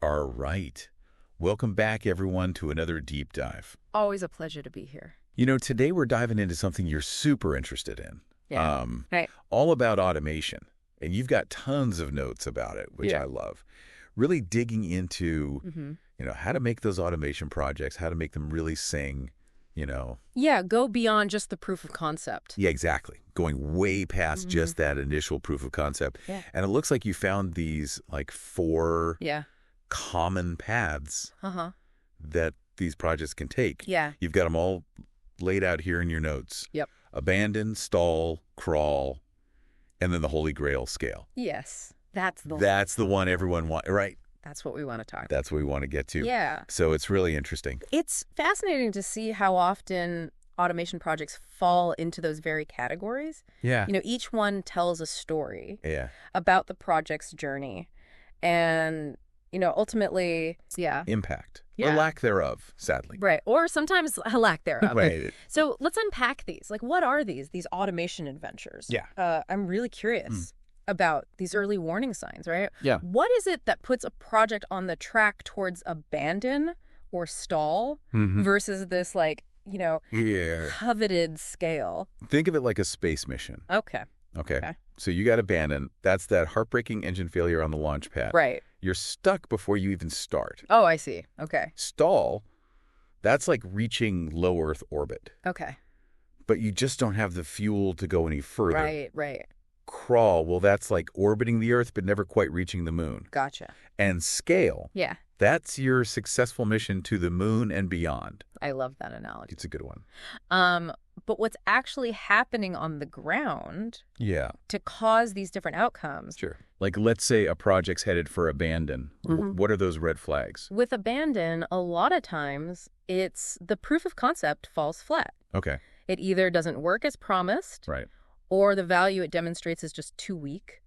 All right. Welcome back, everyone, to another deep dive. Always a pleasure to be here. Today we're diving into something you're super interested in. Yeah. Right. All about automation. And you've got tons of notes about it, which I love. Really digging into, how to make those automation projects, how to make them really sing. Yeah, go beyond just the proof of concept. Yeah, exactly. Going way past just that initial proof of concept. Yeah. And it looks like you found these, like, four common paths that these projects can take. Yeah. You've got them all laid out here in your notes. Yep. Abandon, stall, crawl, and then the Holy Grail scale. Yes. That's the one everyone wants, right? That's what we want to talk about. That's what we want to get to. Yeah. So it's really interesting. It's fascinating to see how often automation projects fall into those very categories. Yeah. Each one tells a story Yeah. about the project's journey. And, ultimately, Impact. Yeah. Or lack thereof, sadly. Right. Or sometimes a lack thereof. Right. So let's unpack these. Like, what are these automation adventures? Yeah. I'm really curious about these early warning signs, right? Yeah. What is it that puts a project on the track towards abandon or stall versus this, coveted scale? Think of it like a space mission. Okay. Okay. So you got abandon. That's that heartbreaking engine failure on the launch pad. Right. You're stuck before you even start. Oh, I see. Okay. Stall, that's like reaching low Earth orbit. Okay. But you just don't have the fuel to go any further. Right. Crawl, well, that's like orbiting the Earth but never quite reaching the moon. Gotcha. And scale, Yeah. that's your successful mission to the moon and beyond. I love that analogy. It's a good one. But what's actually happening on the ground Yeah. to cause these different outcomes? Sure. Like, let's say a project's headed for abandon. What are those red flags? With abandon, a lot of times it's the proof of concept falls flat. Okay. It either doesn't work as promised, Right. or the value it demonstrates is just too weak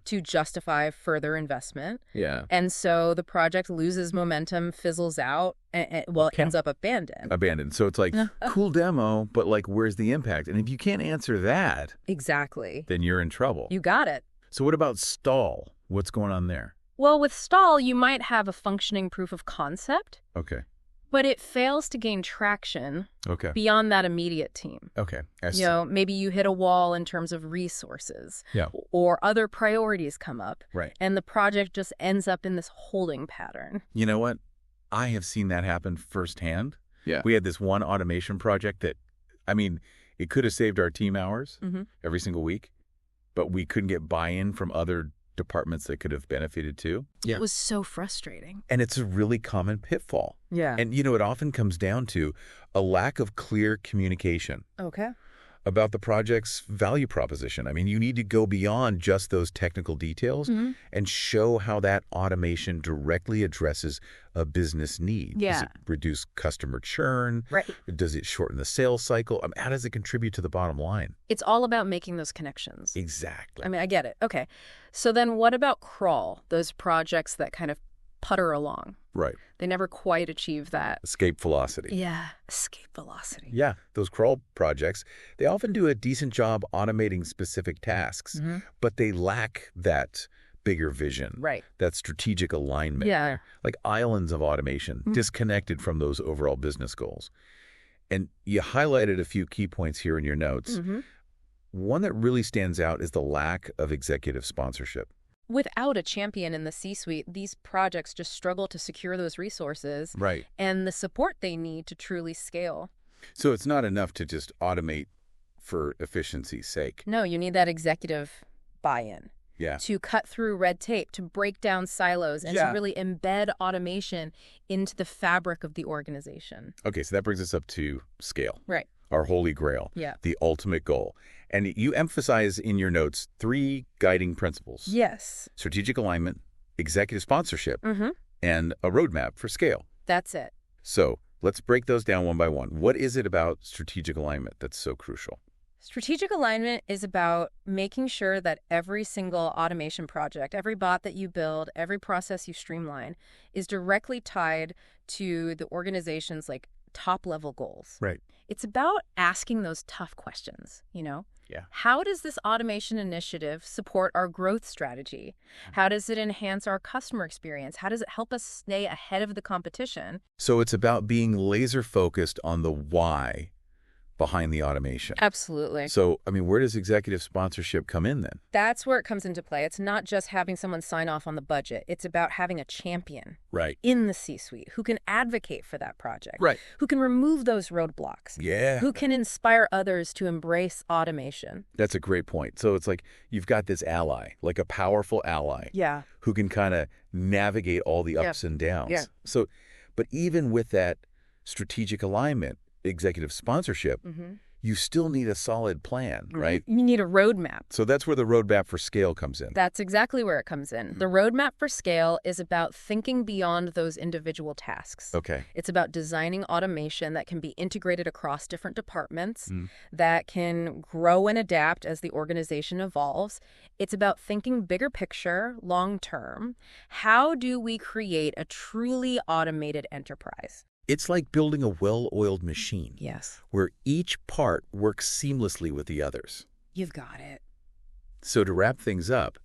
to justify further investment. Yeah. And so the project loses momentum, fizzles out, and ends up abandoned. Abandoned. So it's like, cool demo, but like, where's the impact? And if you can't answer that, Exactly. then you're in trouble. You got it. So what about stall? What's going on there? Well, with stall, you might have a functioning proof of concept, Okay. but it fails to gain traction Okay. beyond that immediate team. Okay. I see. Maybe you hit a wall in terms of resources. Yeah. Or other priorities come up. Right. And the project just ends up in this holding pattern. You know what? I have seen that happen firsthand. Yeah. We had this one automation project that, it could have saved our team hours every single week, but we couldn't get buy-in from other departments that could have benefited too. Yeah. It was so frustrating. And it's a really common pitfall. Yeah. And, it often comes down to a lack of clear communication Okay. about the project's value proposition. You need to go beyond just those technical details and show how that automation directly addresses a business need. Yeah. Does it reduce customer churn? Right. Does it shorten the sales cycle? How does it contribute to the bottom line? It's all about making those connections. Exactly. I get it. Okay. So then what about crawl? Those projects that kind of putter along. Right. They never quite achieve that. Escape velocity. Yeah. Escape velocity. Yeah, those crawl projects, they often do a decent job automating specific tasks, but they lack that bigger vision, Right. that strategic alignment, Yeah. like islands of automation, disconnected from those overall business goals. And you highlighted a few key points here in your notes. One that really stands out is the lack of executive sponsorship. Without a champion in the C-suite, these projects just struggle to secure those resources Right. and the support they need to truly scale. So it's not enough to just automate for efficiency's sake. No, you need that executive buy-in Yeah. to cut through red tape, to break down silos, and to really embed automation into the fabric of the organization. Okay, so that brings us up to scale. Right. Our holy grail, Yeah. the ultimate goal. And you emphasize in your notes 3 guiding principles. Yes. Strategic alignment, executive sponsorship, and a roadmap for scale. That's it. So let's break those down one by one. What is it about strategic alignment that's so crucial? Strategic alignment is about making sure that every single automation project, every bot that you build, every process you streamline is directly tied to the organization's top-level goals. Right. It's about asking those tough questions, Yeah. How does this automation initiative support our growth strategy? How does it enhance our customer experience? How does it help us stay ahead of the competition? So it's about being laser focused on the why behind the automation. Absolutely. So, I mean, where does executive sponsorship come in then? That's where it comes into play. It's not just having someone sign off on the budget. It's about having a champion Right. in the C-suite who can advocate for that project, Right. who can remove those roadblocks, Yeah. who can inspire others to embrace automation. That's a great point. So it's like you've got this ally, like a powerful ally, Yeah. who can kind of navigate all the ups and downs. Yeah. So, but even with that strategic alignment, executive sponsorship, you still need a solid plan, right? You need a roadmap. So that's where the roadmap for scale comes in. That's exactly where it comes in. The roadmap for scale is about thinking beyond those individual tasks. Okay. It's about designing automation that can be integrated across different departments, that can grow and adapt as the organization evolves. It's about thinking bigger picture, long term. How do we create a truly automated enterprise? It's like building a well-oiled machine. Yes. Where each part works seamlessly with the others. You've got it. So to wrap things up,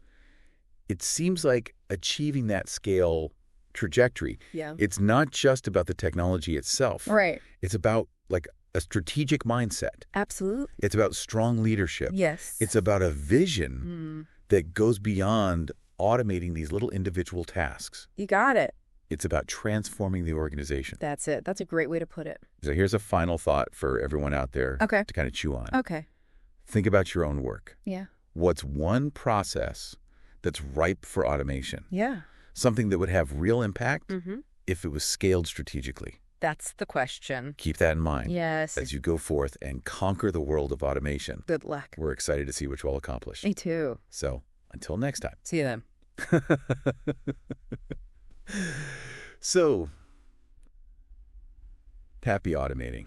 it seems like achieving that scale trajectory, it's not just about the technology itself. Right. It's about like a strategic mindset. Absolutely. It's about strong leadership. Yes. It's about a vision that goes beyond automating these little individual tasks. You got it. It's about transforming the organization. That's it. That's a great way to put it. So here's a final thought for everyone out there to kind of chew on. Okay. Think about your own work. Yeah. What's one process that's ripe for automation? Yeah. Something that would have real impact if it was scaled strategically. That's the question. Keep that in mind Yes. as you go forth and conquer the world of automation. Good luck. We're excited to see what you all accomplish. Me too. So until next time. See you then. So, happy automating.